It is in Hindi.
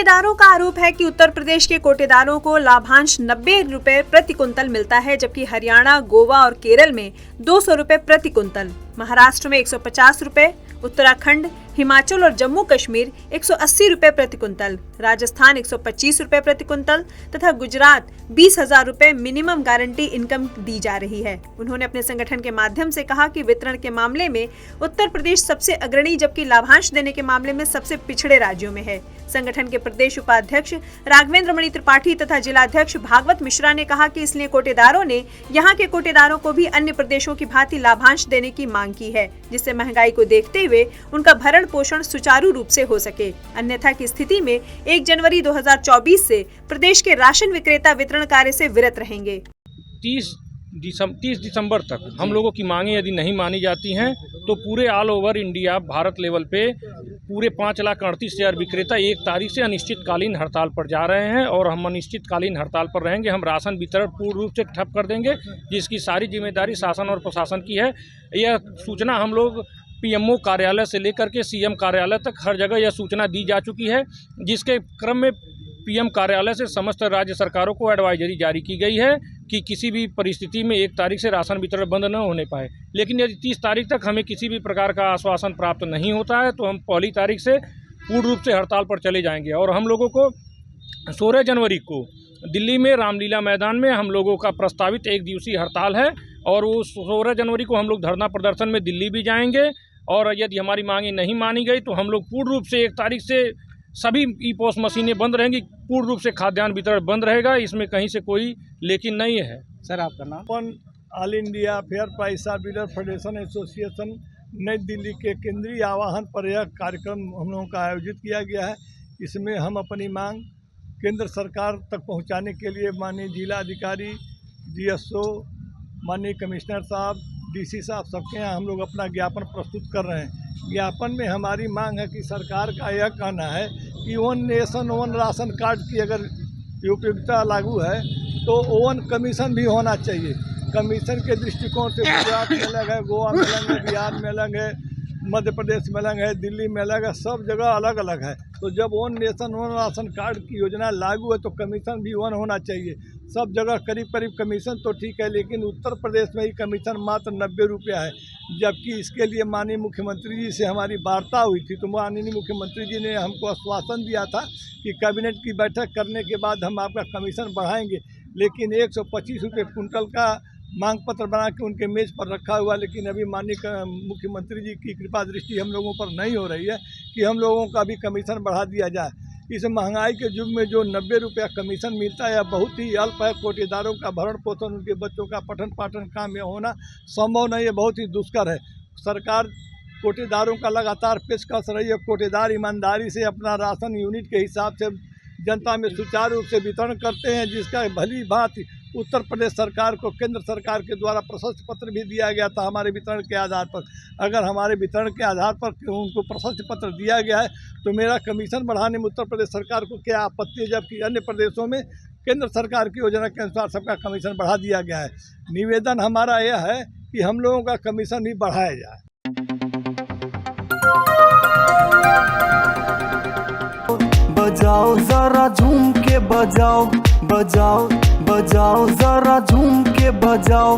कोटेदारों का आरोप है कि उत्तर प्रदेश के कोटेदारों को लाभांश 90 रुपए प्रति कुंतल मिलता है, जबकि हरियाणा, गोवा और केरल में 200 रुपए प्रति कुंतल, महाराष्ट्र में 150 रुपए, उत्तराखंड, हिमाचल और जम्मू कश्मीर 180 रुपए प्रति कुंतल, राजस्थान 125 रुपए प्रति कुंतल तथा गुजरात 20,000 रुपए मिनिमम गारंटी इनकम दी जा रही है। उन्होंने अपने संगठन के माध्यम से कहा कि वितरण के मामले में उत्तर प्रदेश सबसे अग्रणी, जबकि लाभांश देने के मामले में सबसे पिछड़े राज्यों में है। संगठन के प्रदेश उपाध्यक्ष राघवेंद्र मणि त्रिपाठी तथा जिलाध्यक्ष भागवत मिश्रा ने कहा कि इसलिए कोटेदारों ने यहाँ के कोटेदारों को भी अन्य प्रदेशों की भांति लाभांश देने की मांग की है, जिससे महंगाई को देखते हुए उनका भरण पोषण सुचारू रूप से हो सके। अन्यथा की स्थिति में 1 जनवरी 2024 से प्रदेश के राशन विक्रेता वितरण कार्य से विरत रहेंगे। 30 दिसंबर तक हम लोगों की मांगे यदि नहीं मानी जाती हैं तो पूरे all over India, Bharat level पे पूरे 5,38,000 विक्रेता 1 तारीख से अनिश्चितकालीन हड़ताल पर जा रहे हैं और हम अनिश्चितकालीन हड़ताल पर रहेंगे। हम राशन वितरण पूर्ण रूप से ठप कर देंगे, जिसकी सारी जिम्मेदारी शासन और प्रशासन की है। यह सूचना हम लोग पीएमओ कार्यालय से लेकर के सीएम कार्यालय तक हर जगह यह सूचना दी जा चुकी है, जिसके क्रम में पीएम कार्यालय से समस्त राज्य सरकारों को एडवाइजरी जारी की गई है कि किसी भी परिस्थिति में 1 तारीख से राशन वितरण बंद न होने पाए। लेकिन यदि 30 तारीख तक हमें किसी भी प्रकार का आश्वासन प्राप्त नहीं होता है तो हम 1 तारीख से पूर्ण रूप से हड़ताल पर चले जाएंगे। और हम लोगों को 16 जनवरी को दिल्ली में रामलीला मैदान में हम लोगों का प्रस्तावित 1 दिवसीय हड़ताल है और वो 16 जनवरी को हम लोग धरना प्रदर्शन में दिल्ली भी जाएंगे। और यदि हमारी मांगे नहीं मानी गई तो हम लोग पूर्ण रूप से 1 तारीख से सभी ई-पोस्ट मशीनें बंद रहेंगी, पूर्ण रूप से खाद्यान्न वितरण बंद रहेगा। इसमें कहीं से कोई लेकिन नहीं है। सर, आपका नाम? All India fair price dealer federation association नई दिल्ली के केंद्रीय आवाहन पर यह कार्यक्रम हम लोगों का आयोजित किया गया है। इसमें हम अपनी मांग केंद्र सरकार तक पहुंचाने के लिए माननीय जिला अधिकारी, डीएसओ, माननीय कमिश्नर साहब, डीसी साहब, सबके यहाँ हम लोग अपना ज्ञापन प्रस्तुत कर रहे हैं। ज्ञापन में हमारी मांग है कि सरकार का यह कहना है कि 1 नेशन 1 राशन कार्ड की अगर उपयोगिता लागू है तो ओवन कमीशन भी होना चाहिए। कमीशन के दृष्टिकोण से गुजरात में अलग है, गोवा में अलग है, बिहार में अलग है, मध्य प्रदेश में अलग है, दिल्ली में अलग है, सब जगह अलग अलग है। तो जब 1 नेशन 1 राशन कार्ड की योजना लागू है तो कमीशन भी 1 होना चाहिए। सब जगह करीब करीब कमीशन तो ठीक है, लेकिन उत्तर प्रदेश में ही कमीशन मात्र 90 रुपया है। जबकि इसके लिए माननीय मुख्यमंत्री जी से हमारी वार्ता हुई थी तो माननीय मुख्यमंत्री जी ने हमको आश्वासन दिया था कि कैबिनेट की बैठक करने के बाद हम आपका कमीशन बढ़ाएंगे। लेकिन 125 रुपये कुंटल का मांग पत्र बना के उनके मेज़ पर रखा हुआ, लेकिन अभी माननीय मुख्यमंत्री जी की कृपा दृष्टि हम लोगों पर नहीं हो रही है कि हम लोगों का भी कमीशन बढ़ा दिया जाए। इस महंगाई के युग में जो 90 रुपया कमीशन मिलता है, बहुत ही अल्प है। कोटेदारों का भरण पोषण, उनके बच्चों का पठन पाठन काम में होना संभव नहीं है, बहुत ही दुष्कर है। सरकार कोटेदारों का लगातार पेशकश रही है। कोटेदार ईमानदारी से अपना राशन यूनिट के हिसाब से जनता में सुचारू रूप से वितरण करते हैं, जिसका भली भांति उत्तर प्रदेश सरकार को केंद्र सरकार के द्वारा प्रशस्ति पत्र भी दिया गया था हमारे वितरण के आधार पर। अगर हमारे वितरण के आधार पर उनको प्रशस्ति पत्र दिया गया है तो मेरा कमीशन बढ़ाने में उत्तर प्रदेश सरकार को क्या आपत्ति है, जबकि अन्य प्रदेशों में केंद्र सरकार की योजना के अनुसार सबका कमीशन बढ़ा दिया गया है। निवेदन हमारा यह है कि हम लोगों का कमीशन भी बढ़ाया जाए। बजाओ जरा झूम के बजाओ, बजाओ बजाओ जरा झूम के बजाओ।